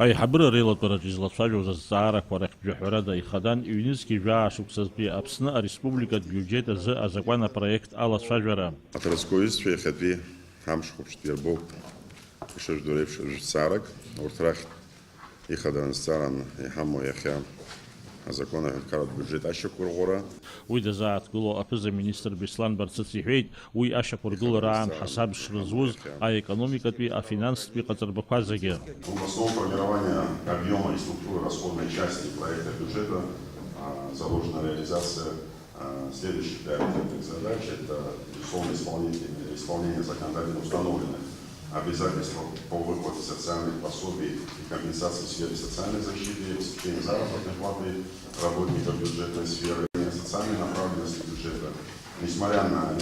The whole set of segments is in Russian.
Аиҳабыра реилатәараҿы излацәажәоз азҵаарақәа рахь бжаҳәарада ихадан иҩнызқьи жәаа-шықәсазтәи Аԥсны Ареспубликатә биуџьет азы азакәан апроект алацәажәара. Аҭырқәа ҩызцәа иахьатәи ҳамшхәыԥштәи иарбоуп ишыжәдоу реиԥш рыҿцаарак, урҭ рахь ихадан азҵааран иҳамоу иахьа азакәан аҳәынҭқарратә биуџьет ашьақәырӷәӷәара. Уи дазааҭгыло аԥыза-министр Беслан Барцыц иҳәеит, уи ашьақәыргылара аан ҳасаб шрызуз аекономикатәи, афинанстәи ҟаҵарбақәа зегьы. В основу формирования объема и структуры расходной части проекта бюджета заложена реализация следующих приоритетных задач. Это, безусловно, исполнение законодательно установленных обязательств по выплате социальных пособий и компенсаций в сфере социальной защиты, обеспечения заработной платы работников бюджетной сферы, социальной направленности бюджета. Несмотря на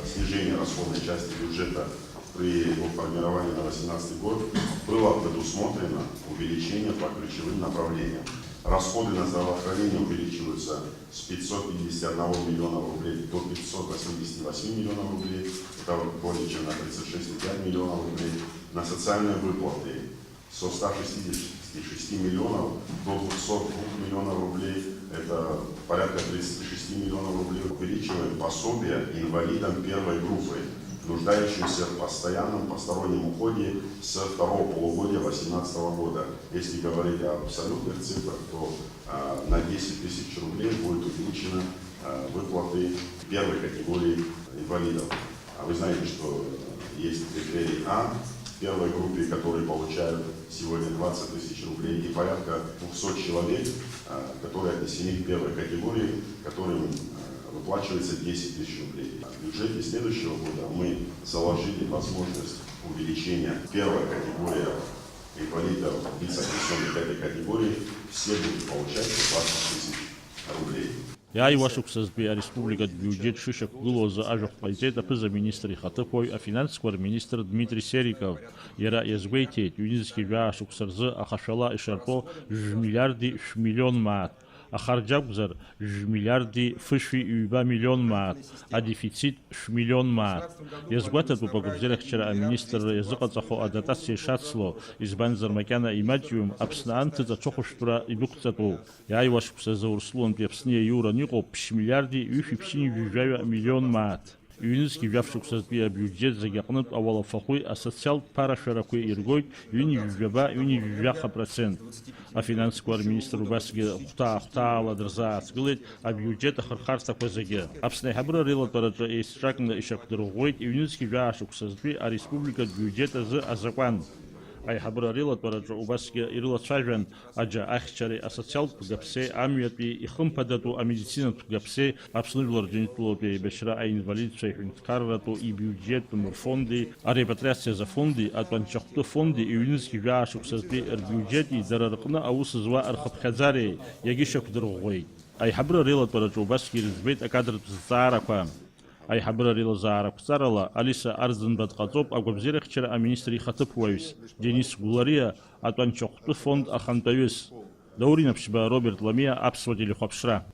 снижение расходной части бюджета при его формировании на 2018 год, было предусмотрено увеличение по ключевым направлениям. Расходы на здравоохранение увеличиваются с 551 миллиона рублей до 588 миллионов рублей, это более чем на 36,5 миллионов рублей. На социальные выплаты со 166 миллионов до 202 миллионов рублей, это порядка 36 миллионов рублей. Увеличиваем пособия инвалидам первой группы, нуждающимся в постоянном постороннем уходе с второго полугодия 2018 года. Если говорить об абсолютных цифрах, то на 10 тысяч рублей будет увеличены выплаты первой категории инвалидов. А вы знаете, что есть критерий А в первой группе, которые получают сегодня 20 тысяч рублей, и порядка 200 человек, которые отнесены к первой категории, которым выплачивается 10 тысяч рублей. В бюджете следующего года мы заложили возможность увеличения первой категории инвалидов, лиц, отнесенных к этой категории, все будут получать 20 тысяч рублей. Иааиуашықәсазтәи ареспубликатә биуџьет шышьақәгылоз ажәахә ҟаиҵеит аԥыза-министр ихаҭыԥуаҩ афинансқәа рминистр Дмитрий Сериков. Иара иазгәеиҭеит, ҩнызқьи жәаа-шықәса рзы ахашәала ишарԥо миллиарди миллион маат. Ахарџьакәзар миллиарди ҩба миллион маат, адефицит миллион маат. Иазгәаҭатәуп агәабзиарахьчара аминистрра иазыҟаҵахо адотациа ишацло, избанзар макьана имаҷҩым Аԥсны анҭыҵ аҽыхәышәтәра идәықәҵатәуп. Иааиуа шықәсазы Урсулантәи Аԥсны иаиуран иҟоуп миллиарди миллион маат. Иҩнызқьи жәа-шықәсазтәи абиуџьет зегьы аҟнытә ауалафахәи асоциалтә ԥарашәарақәеи иргоит %. Афинансқәа рминистр убасгьы хәҭаа-хәҭаала дырзаацгылеит абиуџьет ахырхарҭақәа зегьы. Аԥсны аиҳабыра реилатәараҿы еицҿакны ишьақәдырӷәӷәеит иҩнызқьи жәаа-шықәсазтәи ареспубликатә биуџьет азы азакәан. Аиҳабыра реилатәараҿы убасгьы ирылацәажәан аџьа ахьчареи, асоциалтә гаԥсеи, амҩатәи, ихымԥадатәу амедицинатә гаԥсеи, Аԥсны Жәлар Џьынџьтәылатәи аибашьра аинвалидцәа иҳәынҭқарратәу ибиуџьеттә мырфонди, арепатриациаз афонди, атәанчахәтәы фонди, иҩнызқьи жәаа-шықәсазтәи рбиуџьети дара рҟны аус зуа рхыԥхьаӡареи иагьышьақәдырӷәӷәеит. Аиҳабыра реилатәараҿы убасгьы ирыӡбеит акадртә зҵаарақәа. Аиҳабыра реилазаарақәҵарала Алиса Арзынба дҟаҵоуп агәабзиарахьчара аминистр ихаҭыԥуаҩс, Денис Гәлариа атәанчахәтәы фонд ахантәаҩыс, Даурин Аԥшьба, Роберт Ламиа, Аԥсуа телехәаԥшра.